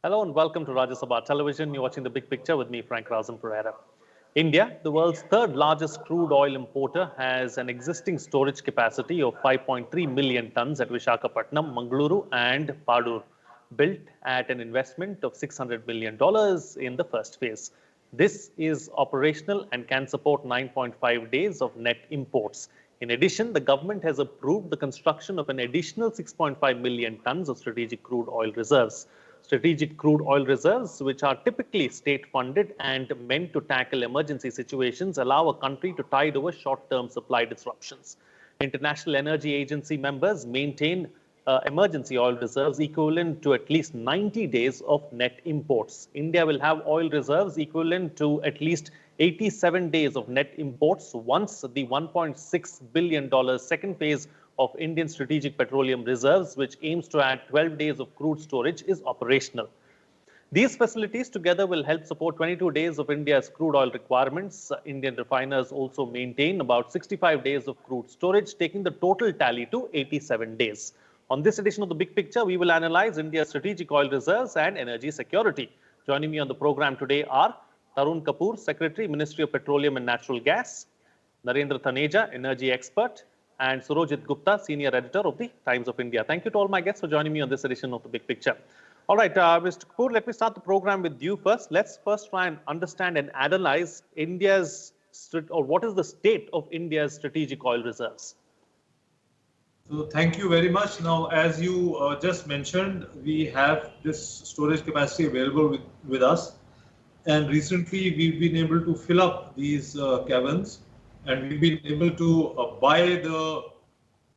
Hello and welcome to Rajya Sabha Television. You're watching The Big Picture with me, Frank Razam Pereira. India, the world's third largest crude oil importer, has an existing storage capacity of 5.3 million tons at Visakhapatnam, Mangaluru and Paadoor, built at an investment of $600 million in the first phase. This is operational and can support 9.5 days of net imports. In addition, the government has approved the construction of an additional 6.5 million tons of strategic crude oil reserves. Strategic crude oil reserves, which are typically state-funded and meant to tackle emergency situations, allow a country to tide over short-term supply disruptions. International Energy Agency members maintain emergency oil reserves equivalent to at least 90 days of net imports. India will have oil reserves equivalent to at least 87 days of net imports once the $1.6 billion second phase of Indian Strategic Petroleum Reserves, which aims to add 12 days of crude storage, is operational. These facilities together will help support 22 days of India's crude oil requirements. Indian refiners also maintain about 65 days of crude storage, taking the total tally to 87 days. On this edition of The Big Picture, we will analyze India's strategic oil reserves and energy security. Joining me on the program today are Tarun Kapoor, Secretary, Ministry of Petroleum and Natural Gas; Narendra Taneja, Energy Expert; and Surojit Gupta, Senior Editor of the Times of India. Thank you to all my guests for joining me on this edition of The Big Picture. All right, Mr. Kapoor, let me start the program with you first. Let's first try and understand and analyze what is the state of India's strategic oil reserves. So thank you very much. Now, as you just mentioned, we have this storage capacity available with us. And recently, we've been able to fill up these caverns, and we've been able to buy the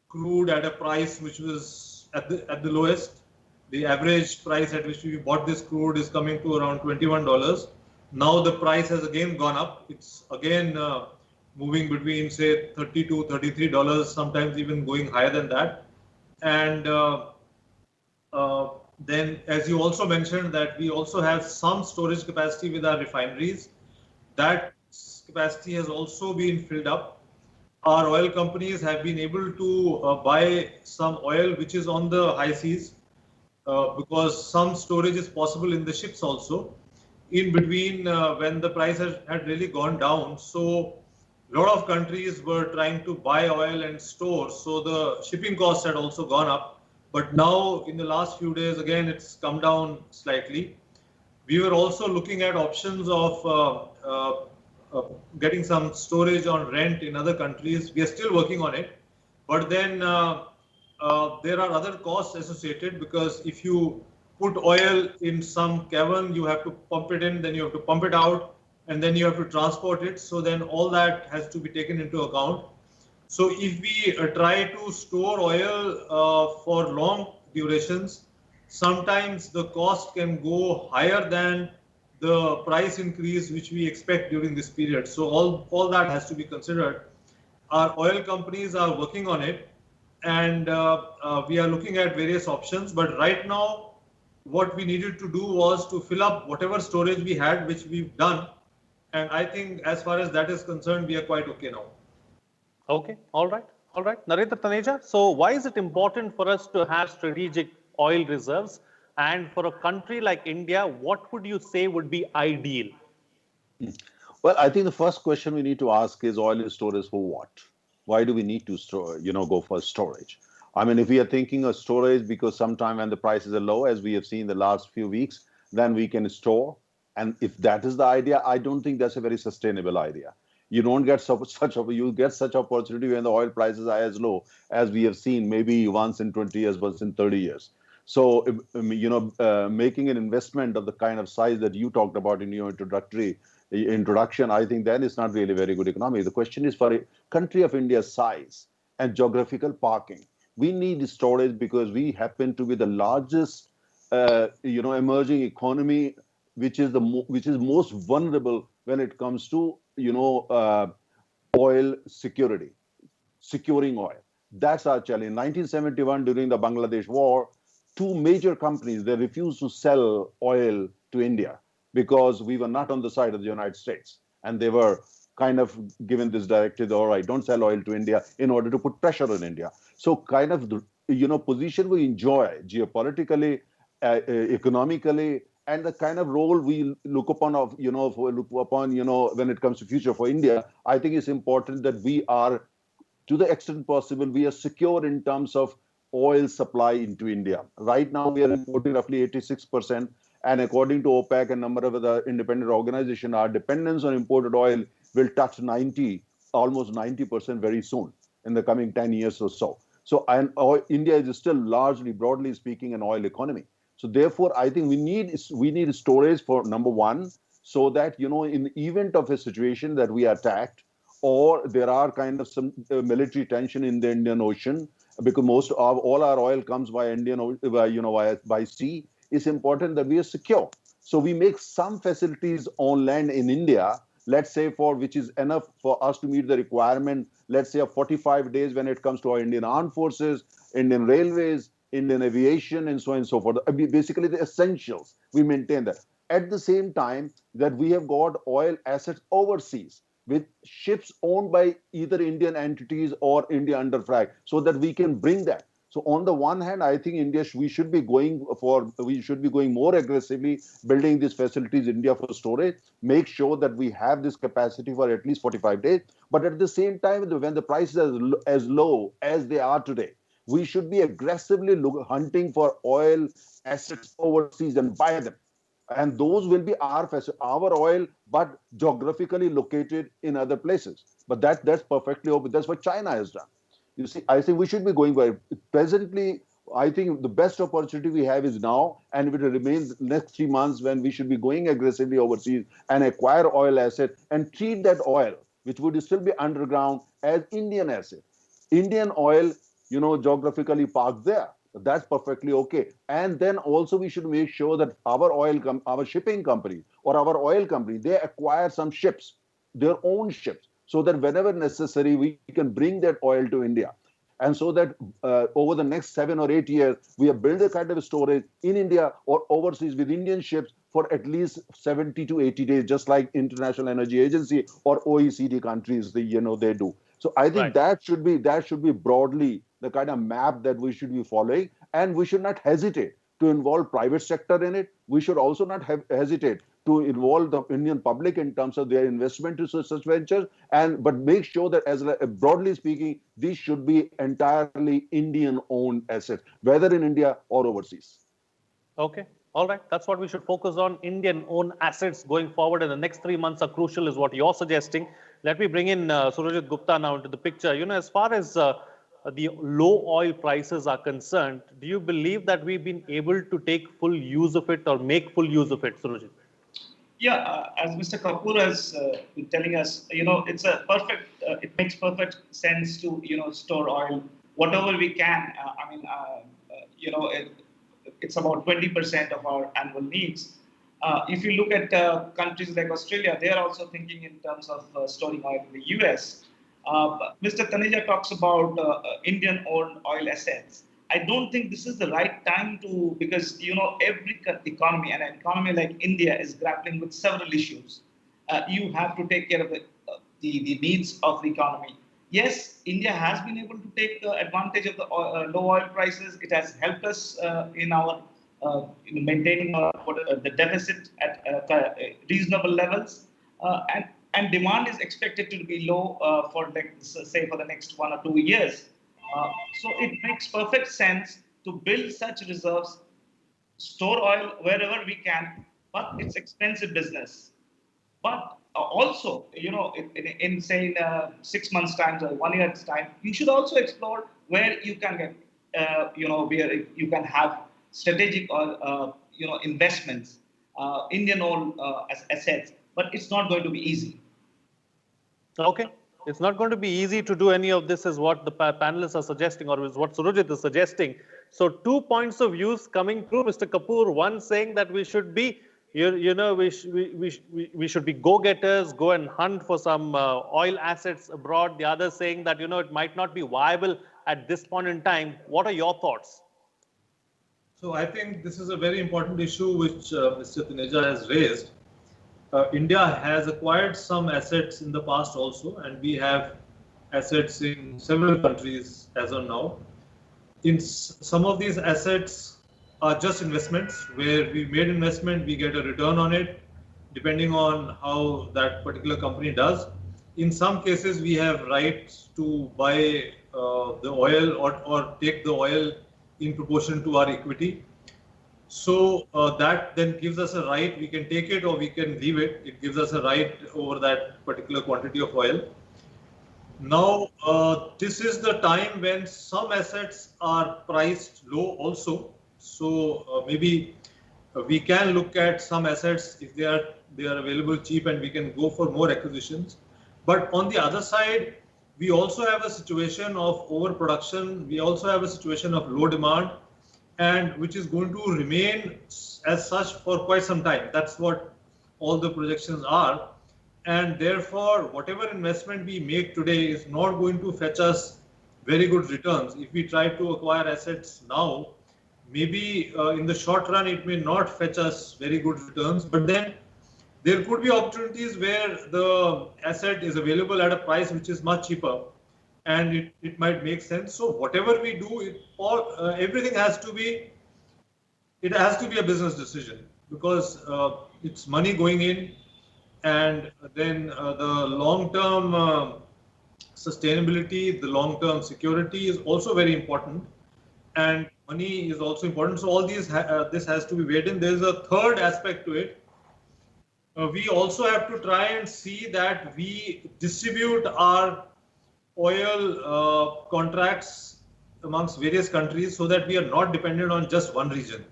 crude at a price which was at the lowest. The average price at which we bought this crude is coming to around $21. Now the price has again gone up. It's again moving between, say, $32, $33, sometimes even going higher than that. And then, as you also mentioned, that we also have some storage capacity with our refineries. That capacity has also been filled up. Our oil companies have been able to buy some oil which is on the high seas, because some storage is possible in the ships also, in between when the price had really gone down. So a lot of countries were trying to buy oil and store, so the shipping costs had also gone up. But now in the last few days, again, it's come down slightly. We were also looking at options of getting some storage on rent in other countries. We are still working on it. But then there are other costs associated, because if you put oil in some cavern, you have to pump it in, then you have to pump it out, and then you have to transport it. So then all that has to be taken into account. So if we try to store oil for long durations, sometimes the cost can go higher than the price increase which we expect during this period. So all that has to be considered. Our oil companies are working on it, and we are looking at various options. But right now, what we needed to do was to fill up whatever storage we had, which we've done. And I think as far as that is concerned, we are quite okay now. Okay, all right. Narendra Taneja, so why is it important for us to have strategic oil reserves? And for a country like India, what would you say would be ideal? Well, I think the first question we need to ask is, oil is storage for what? Why do we need to store, go for storage? I mean, if we are thinking of storage because sometime when the prices are low, as we have seen the last few weeks, then we can store. And if that is the idea, I don't think that's a very sustainable idea. You don't get you get such opportunity when the oil prices are as low as we have seen maybe once in 20 years, once in 30 years. So, making an investment of the kind of size that you talked about in your introduction, I think that is not really very good economy. The question is, for a country of India's size and geographical parking, we need storage because we happen to be the largest, emerging economy, which is most vulnerable when it comes to oil security, securing oil. That's our challenge. In 1971, during the Bangladesh war, two major companies, they refused to sell oil to India because we were not on the side of the United States. And they were kind of given this directive, all right, don't sell oil to India, in order to put pressure on India. So kind of, position we enjoy geopolitically, economically, and the kind of role we look upon when it comes to future for India, I think it's important that we are, to the extent possible, we are secure in terms of oil supply into India. Right now, we are importing roughly 86%, and according to OPEC and number of other independent organizations, our dependence on imported oil will touch 90, almost 90% very soon in the coming 10 years or so. So, and India is still largely, broadly speaking, an oil economy. So, therefore, I think we need storage for number one, so that in the event of a situation that we are attacked, or there are kind of some military tension in the Indian Ocean, because most of all our oil comes by by sea. It's important that we are secure. So we make some facilities on land in India, let's say, for which is enough for us to meet the requirement, let's say, of 45 days when it comes to our Indian Armed Forces, Indian Railways, Indian Aviation, and so on and so forth. Basically, the essentials, we maintain that. At the same time, that we have got oil assets overseas, with ships owned by either Indian entities or India under flag, so that we can bring that. So on the one hand, I think we should be going more aggressively building these facilities in India for storage, make sure that we have this capacity for at least 45 days. But at the same time, when the prices are as low as they are today, we should be aggressively hunting for oil assets overseas and buy them. And those will be our oil, but geographically located in other places. But that's perfectly open. That's what China has done. You see, I think we should be going by presently. I think the best opportunity we have is now, and it will remain the next 3 months, when we should be going aggressively overseas and acquire oil asset and treat that oil, which would still be underground, as Indian asset. Indian oil, geographically parked there. That's perfectly okay. And then also we should make sure that our shipping company or our oil company, they acquire some ships, their own ships, so that whenever necessary, we can bring that oil to India. And so that over the next 7 or 8 years, we have built a kind of storage in India or overseas with Indian ships for at least 70 to 80 days, just like International Energy Agency or OECD countries, they do. So I think that should be broadly the kind of map that we should be following, and we should not hesitate to involve private sector in it. We should also not hesitate to involve the Indian public in terms of their investment to such ventures, but make sure that, as broadly speaking, these should be entirely Indian-owned assets, whether in India or overseas. Okay. All right. That's what we should focus on. Indian-owned assets going forward in the next 3 months are crucial, is what you're suggesting. Let me bring in Surajit Gupta now into the picture. As far as the low oil prices are concerned, do you believe that we've been able to take full use of it or make full use of it, Surajit? Yeah, as Mr. Kapoor has been telling us, it's a perfect. It makes perfect sense to store oil whatever we can. It's about 20% of our annual needs. If you look at countries like Australia, they are also thinking in terms of storing oil in the US. Mr. Taneja talks about Indian-owned oil assets. I don't think this is the right time to, because every economy, and an economy like India, is grappling with several issues. You have to take care of the needs of the economy. Yes, India has been able to take advantage of the low oil prices. It has helped us in our maintaining the deficit at reasonable levels, and demand is expected to be low for the next 1 or 2 years. So it makes perfect sense to build such reserves, store oil wherever we can, but it's expensive business. But also, in say 6 months' time or 1 year's time, you should also explore where you can get, where you can have strategic or investments, Indian-owned assets. But it's not going to be easy. Okay. It's not going to be easy to do any of this, is what the panelists are suggesting, or is what Surajit is suggesting. So 2 points of views coming through, Mr. Kapoor. One saying that we should be, we should be go-getters, go and hunt for some oil assets abroad. The other saying that, it might not be viable at this point in time. What are your thoughts? So I think this is a very important issue which Mr. Taneja has raised. India has acquired some assets in the past also, and we have assets in several countries as of now. In some of these assets, are just investments where we made investment, we get a return on it, depending on how that particular company does. In some cases, we have rights to buy the oil or take the oil in proportion to our equity. So that then gives us a right. We can take it or we can leave it. It gives us a right over that particular quantity of oil. Now, this is the time when some assets are priced low also. So maybe we can look at some assets if they are available cheap and we can go for more acquisitions. But on the other side, we also have a situation of overproduction. We also have a situation of low demand, and which is going to remain as such for quite some time. That's what all the projections are. And therefore, whatever investment we make today is not going to fetch us very good returns. If we try to acquire assets now, maybe in the short run it may not fetch us very good returns, but then there could be opportunities where the asset is available at a price which is much cheaper, and it might make sense. So whatever we do, everything has to be, it has to be a business decision, because it's money going in, and then the long-term sustainability, the long-term security is also very important, and money is also important. So all these this has to be weighed in. There is a third aspect to it. We also have to try and see that we distribute our oil contracts amongst various countries so that we are not dependent on just one region.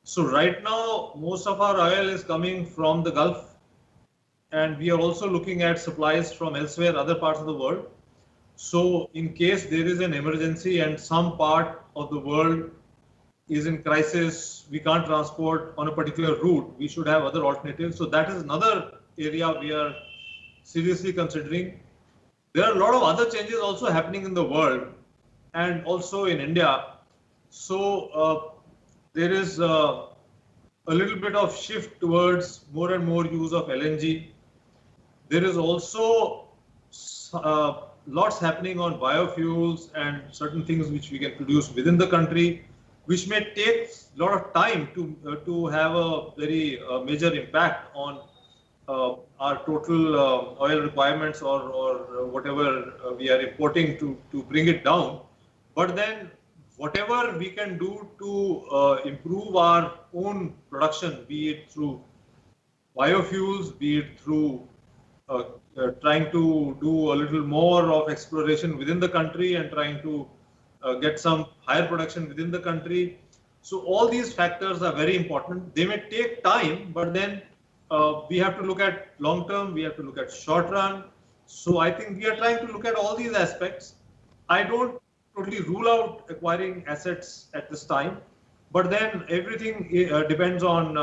So right now, most of our oil is coming from the Gulf, and we are also looking at supplies from elsewhere, other parts of the world. So in case there is an emergency and some part of the world is in crisis, we can't transport on a particular route, we should have other alternatives. So that is another area we are seriously considering. There are a lot of other changes also happening in the world and also in India. So there is a little bit of shift towards more and more use of LNG. There is also lots happening on biofuels and certain things which we can produce within the country, which may take a lot of time to have a very major impact on our total oil requirements or whatever we are importing to bring it down. But then whatever we can do to improve our own production, be it through biofuels, be it through trying to do a little more of exploration within the country and trying to get some higher production within the country. So all these factors are very important. They may take time, but then we have to look at long term, we have to look at short run. So I think we are trying to look at all these aspects. I don't totally rule out acquiring assets at this time, but then everything depends on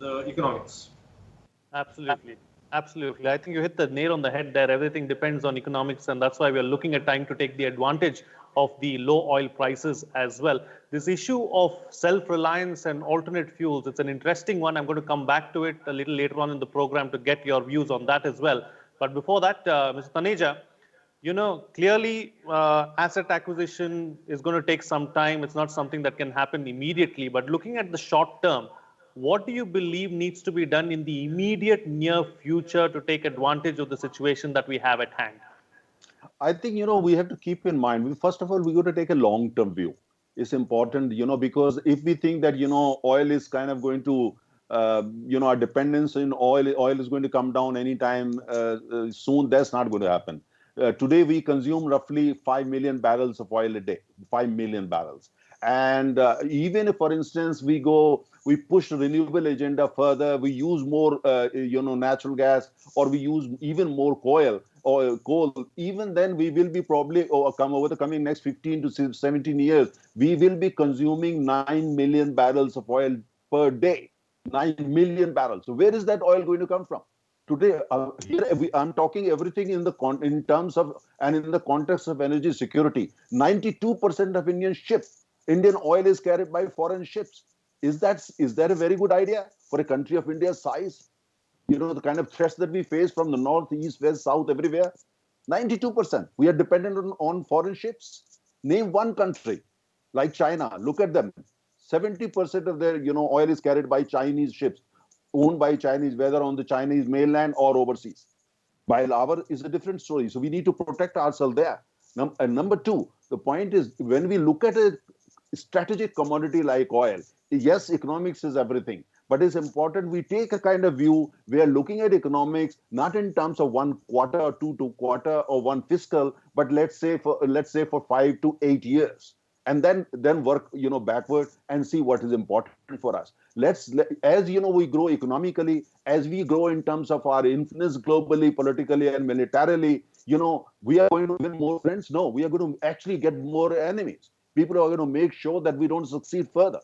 the economics. Absolutely. Absolutely. I think you hit the nail on the head there. Everything depends on economics, and that's why we are looking at trying to take the advantage of the low oil prices as well. This issue of self-reliance and alternate fuels, it's an interesting one. I'm going to come back to it a little later on in the program to get your views on that as well. But before that, Mr. Taneja, you know, clearly asset acquisition is going to take some time. It's not something that can happen immediately. But looking at the short term, what do you believe needs to be done in the immediate near future to take advantage of the situation that we have at hand? I think, we have to keep in mind, first of all, we got to take a long-term view. It's important, because if we think that, oil is kind of going to, our dependence in oil is going to come down anytime soon, that's not going to happen. Today, we consume roughly 5 million barrels of oil a day, 5 million barrels. And even if, for instance, we push the renewable agenda further, we use more, natural gas, or we use even more coal, even then we will be probably over the coming next 15 to 17 years, we will be consuming 9 million barrels of oil per day. 9 million barrels. So where is that oil going to come from? Today, I'm talking everything in terms of and in the context of energy security. 92% of Indian oil is carried by foreign ships. Is that a very good idea for a country of India's size? The kind of threats that we face from the north, east, west, south, everywhere. 92%. We are dependent on foreign ships. Name one country like China. Look at them. 70% of their, oil is carried by Chinese ships, owned by Chinese, whether on the Chinese mainland or overseas. While our is a different story. So we need to protect ourselves there. And number two, the point is when we look at a strategic commodity like oil, yes, economics is everything. But it's important we take a kind of view. We are looking at economics not in terms of 1 quarter or two quarter or one fiscal, but let's say for 5 to 8 years, and then work backward and see what is important for us. As we grow economically, as we grow in terms of our influence globally, politically and militarily, we are going to win more friends. No, we are going to actually get more enemies. People are going to make sure that we don't succeed further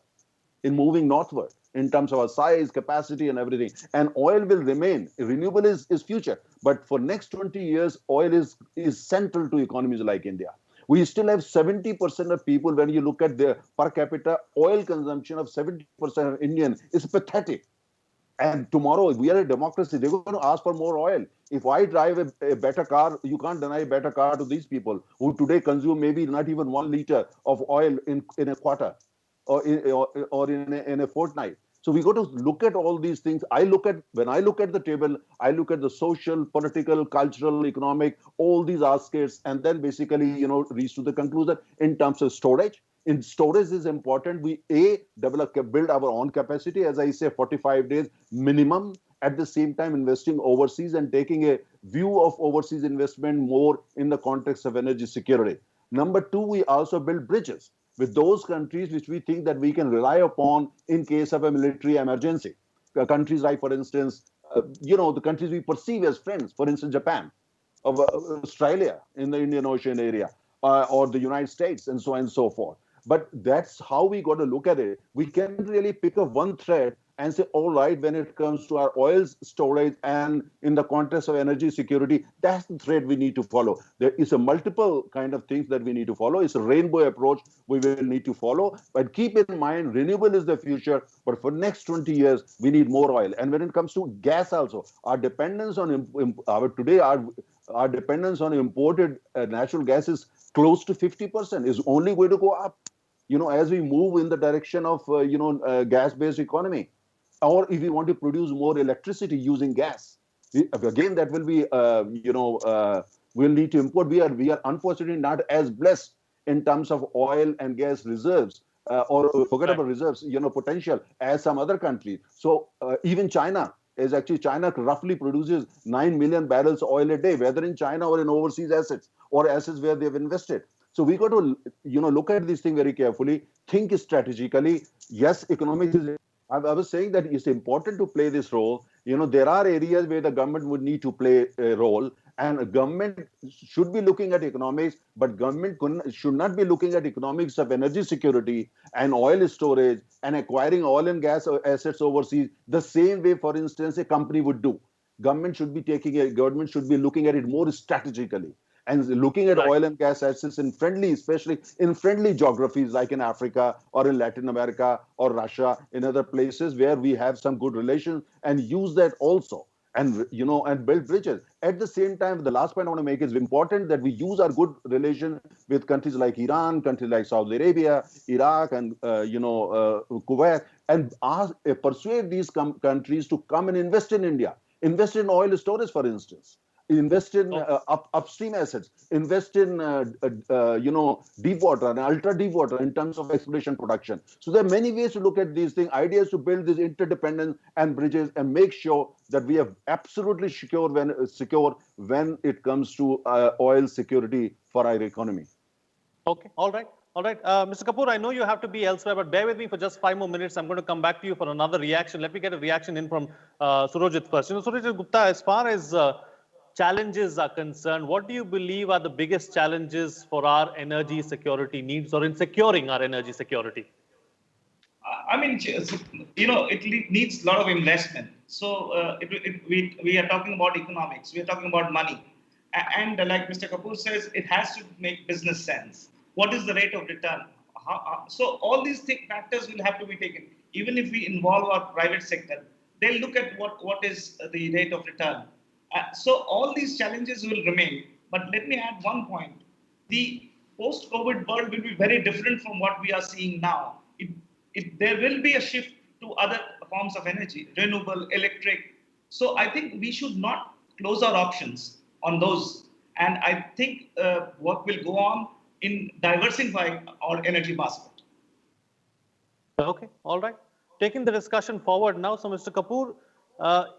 in moving northward in terms of our size, capacity, and everything. And oil will remain. Renewable is future. But for next 20 years, oil is central to economies like India. We still have 70% of people, when you look at the per capita oil consumption of 70% of Indian, is pathetic. And tomorrow, we are a democracy. They're going to ask for more oil. If I drive a better car, you can't deny a better car to these people who today consume maybe not even 1 liter of oil in a quarter or in a fortnight. So we got to look at all these things. When I look at the table, I look at the social, political, cultural, economic, all these aspects, and then basically, reach to the conclusion in terms of storage. In storage is important. We build our own capacity, as I say, 45 days minimum. At the same time, investing overseas and taking a view of overseas investment more in the context of energy security. Number two, we also build bridges with those countries which we think that we can rely upon in case of a military emergency. Countries like, for instance, the countries we perceive as friends, for instance, Japan, of Australia in the Indian Ocean area, or the United States, and so on and so forth. But that's how we got to look at it. We can't really pick up one thread and say, all right, when it comes to our oil storage and in the context of energy security, that's the thread we need to follow. There is a multiple kind of things that we need to follow. It's a rainbow approach we will need to follow. But keep in mind, renewable is the future. But for next 20 years, we need more oil. And when it comes to gas also, our dependence on our dependence on imported natural gas is close to 50%, is only going to go up, as we move in the direction of, gas-based economy. Or if we want to produce more electricity using gas, again, that will be, we'll need to import. We are unfortunately not as blessed in terms of oil and gas reserves, or forgettable reserves, potential as some other countries. So even China roughly produces 9 million barrels oil a day, whether in China or in overseas assets or assets where they've invested. So we got to, look at this thing very carefully, think strategically. Yes, economics is. I was saying that it's important to play this role. There are areas where the government would need to play a role, and government should be looking at economics, but government should not be looking at economics of energy security and oil storage and acquiring oil and gas assets overseas the same way, for instance, a company would do. Government should be looking at it more strategically, and looking at oil and gas assets especially in friendly geographies like in Africa or in Latin America or Russia, in other places where we have some good relations, and use that also, and build bridges. At the same time, the last point I want to make is important that we use our good relations with countries like Iran, countries like Saudi Arabia, Iraq, and Kuwait, and persuade these countries to come and invest in India, invest in oil storage, for instance. Invest in upstream assets, invest in deep water and ultra deep water in terms of exploration production. So there are many ways to look at these things. Ideas to build this interdependence and bridges and make sure that we are absolutely secure when it comes to oil security for our economy. Okay, all right. All right, Mr. Kapoor, I know you have to be elsewhere, but bear with me for just 5 more minutes. I'm going to come back to you for another reaction. Let me get a reaction in from Surojit first. Surojit Gupta, as far as challenges are concerned, what do you believe are the biggest challenges for our energy security needs or in securing our energy security? I mean, it needs a lot of investment. So we are talking about economics, we are talking about money. And like Mr. Kapoor says, it has to make business sense. What is the rate of return? So all these factors will have to be taken. Even if we involve our private sector, they'll look at what is the rate of return. So all these challenges will remain. But let me add one point. The post-COVID world will be very different from what we are seeing now. there will be a shift to other forms of energy, renewable, electric. So I think we should not close our options on those. And I think work will go on in diversifying our energy basket. Okay, all right. Taking the discussion forward now, so Mr. Kapoor,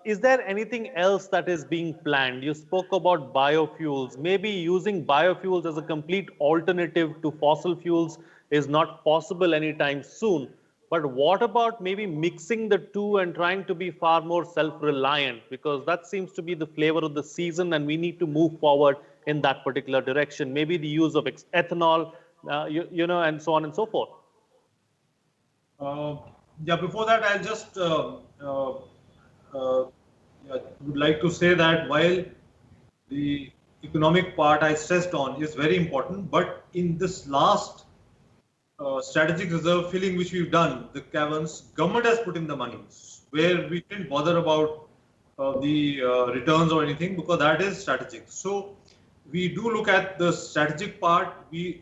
is there anything else that is being planned? You spoke about biofuels. Maybe using biofuels as a complete alternative to fossil fuels is not possible anytime soon. But what about maybe mixing the two and trying to be far more self-reliant? Because that seems to be the flavor of the season, and we need to move forward in that particular direction. Maybe the use of ethanol, and so on and so forth. Yeah, before that, I'll just yeah, would like to say that while the economic part I stressed on is very important, but in this last strategic reserve filling which we've done, the caverns, government has put in the money, where we didn't bother about the returns or anything, because that is strategic. So we do look at the strategic part,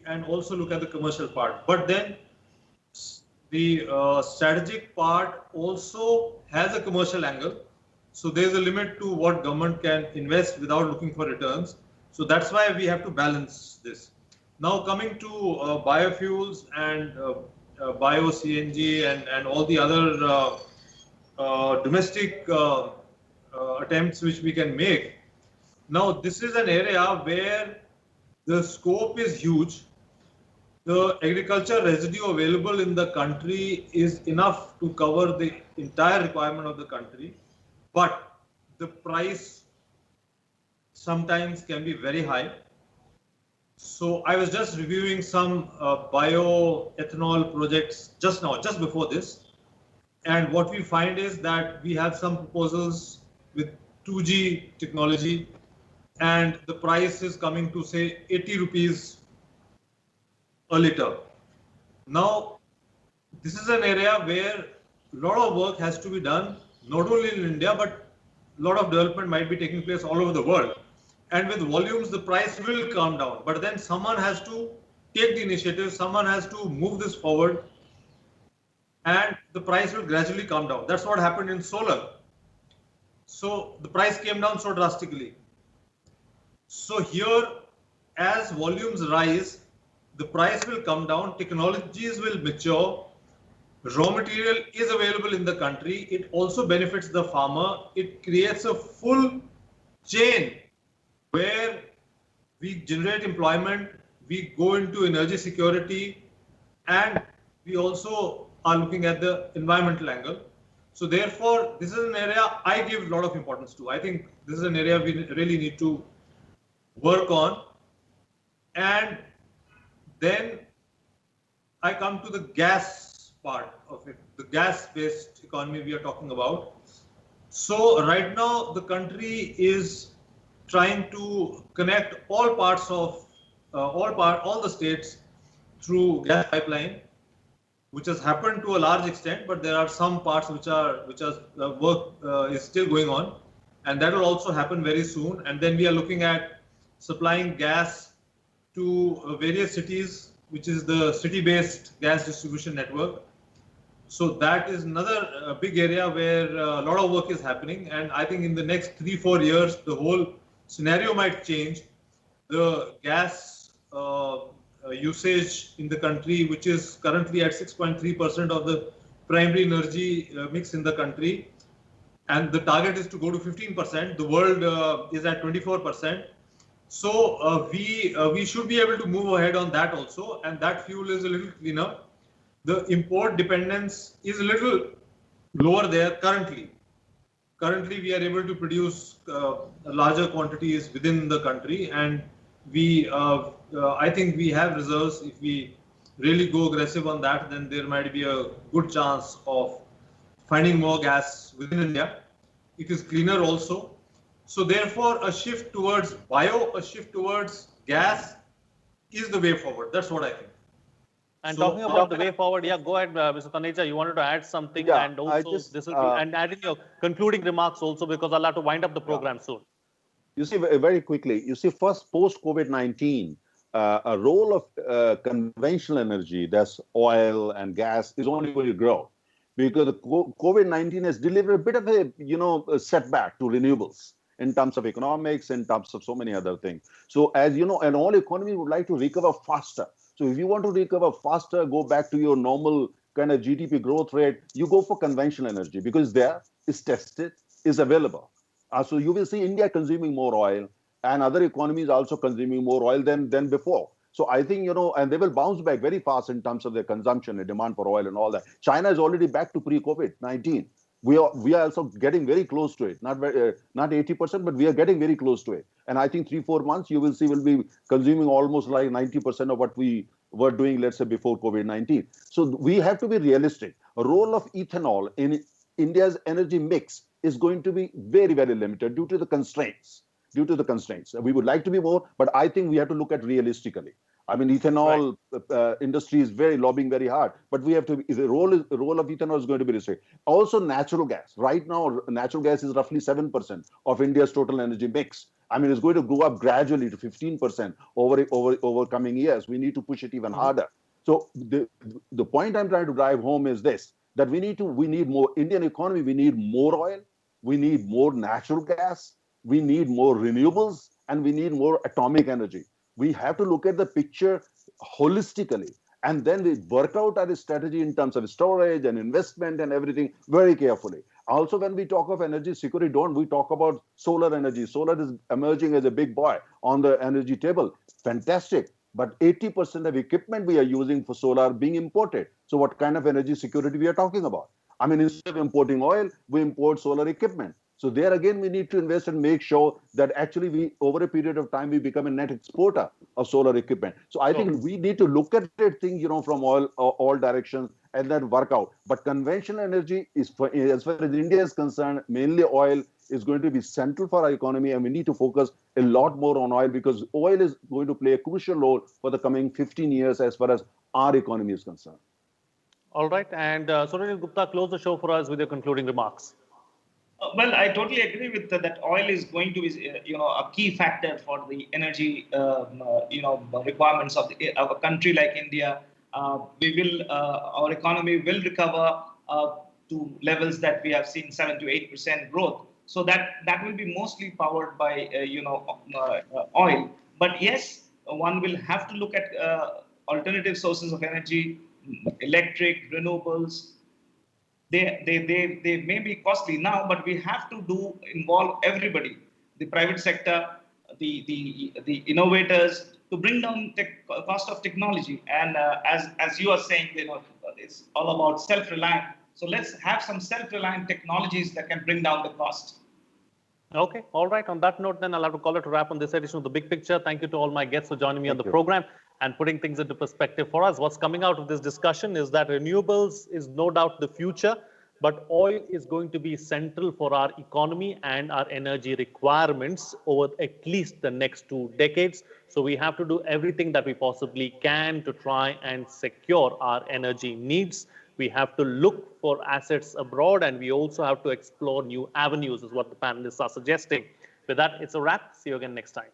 and also look at the commercial part. But then the strategic part also has a commercial angle. So there's a limit to what government can invest without looking for returns. So that's why we have to balance this. Now coming to biofuels and bio CNG and all the other domestic attempts which we can make. Now this is an area where the scope is huge. The agriculture residue available in the country is enough to cover the entire requirement of the country, but the price sometimes can be very high. So I was just reviewing some bioethanol projects just now, just before this. And what we find is that we have some proposals with 2G technology, and the price is coming to say 80 rupees a liter. Now, this is an area where a lot of work has to be done, not only in India, but a lot of development might be taking place all over the world. And with volumes, the price will come down. But then someone has to take the initiative, someone has to move this forward, and the price will gradually come down. That's what happened in solar. So the price came down so drastically. So here, as volumes rise, the price will come down, technologies will mature, raw material is available in the country, it also benefits the farmer, it creates a full chain where we generate employment, we go into energy security, and we also are looking at the environmental angle. So therefore, this is an area I give a lot of importance to. I think this is an area we really need to work on. And then I come to the gas part of it, the gas-based economy we are talking about. So right now, the country is trying to connect all parts of all the states through gas pipeline, which has happened to a large extent, but there are some parts which work is still going on, and that will also happen very soon. And then we are looking at supplying gas to various cities, which is the city-based gas distribution network. So that is another big area where a lot of work is happening. And I think in the next 3-4 years, the whole scenario might change. The gas usage in the country, which is currently at 6.3% of the primary energy mix in the country, and the target is to go to 15%. The world is at 24%. So we should be able to move ahead on that also, and that fuel is a little cleaner. The import dependence is a little lower there currently. Currently, we are able to produce larger quantities within the country, and I think we have reserves. If we really go aggressive on that, then there might be a good chance of finding more gas within India. It is cleaner also. So therefore, a shift towards bio, a shift towards gas is the way forward. That's what I think. And talking about the way forward, yeah, go ahead, Mr. Taneja. You wanted to add something, Yeah, and also this will be, and add in your concluding remarks also, because I'll have to wind up the program soon. You see, very quickly, you see, first post-COVID-19, a role of conventional energy, that's oil and gas, is only going to grow because the COVID-19 has delivered a bit of a setback to renewables in terms of economics, in terms of so many other things. So as you know, and all economies would like to recover faster. So if you want to recover faster, go back to your normal kind of GDP growth rate, you go for conventional energy because there is tested, is available. So you will see India consuming more oil and other economies also consuming more oil than before. So I think, and they will bounce back very fast in terms of their consumption and demand for oil and all that. China is already back to pre-COVID-19. We are also getting very close to it, not 80%, but we are getting very close to it. And I think 3-4 months, you will see we'll be consuming almost like 90% of what we were doing, let's say, before COVID-19. So we have to be realistic. A role of ethanol in India's energy mix is going to be very, very limited due to the constraints. We would like to be more, but I think we have to look at realistically. I mean, ethanol industry is lobbying very hard, but we have to. The role of ethanol is going to be restricted. Also, natural gas. Right now, natural gas is roughly 7% of India's total energy mix. I mean, it's going to go up gradually to 15% over coming years. We need to push it even harder. So the point I'm trying to drive home is this: that we need more Indian economy. We need more oil. We need more natural gas. We need more renewables, and we need more atomic energy. We have to look at the picture holistically, and then we work out our strategy in terms of storage and investment and everything very carefully. Also, when we talk of energy security, don't we talk about solar energy? Solar is emerging as a big boy on the energy table. Fantastic. But 80% of equipment we are using for solar being imported. So what kind of energy security we are talking about? I mean, instead of importing oil, we import solar equipment. So there again, we need to invest and make sure that actually over a period of time, we become a net exporter of solar equipment. So I think we need to look at things, from all directions and then work out. But conventional energy is, as far as India is concerned, mainly oil is going to be central for our economy, and we need to focus a lot more on oil because oil is going to play a crucial role for the coming 15 years as far as our economy is concerned. All right. And Sunil Gupta, close the show for us with your concluding remarks. Well, I totally agree with that. Oil is going to be, a key factor for the energy, requirements of a country like India. Our economy will recover to levels that we have seen 7 to 8% growth. So that will be mostly powered by, oil. But yes, one will have to look at alternative sources of energy, electric, renewables. They may be costly now, but we have to involve everybody, the private sector, the innovators, to bring down the cost of technology. And as you are saying, it's all about self-reliant. So let's have some self-reliant technologies that can bring down the cost. Okay, all right. On that note, then I'll have to call it a wrap on this edition of The Big Picture. Thank you to all my guests for joining me on the program and putting things into perspective for us. What's coming out of this discussion is that renewables is no doubt the future, but oil is going to be central for our economy and our energy requirements over at least the next 2 decades. So we have to do everything that we possibly can to try and secure our energy needs. We have to look for assets abroad, and we also have to explore new avenues, is what the panelists are suggesting. With that, it's a wrap. See you again next time.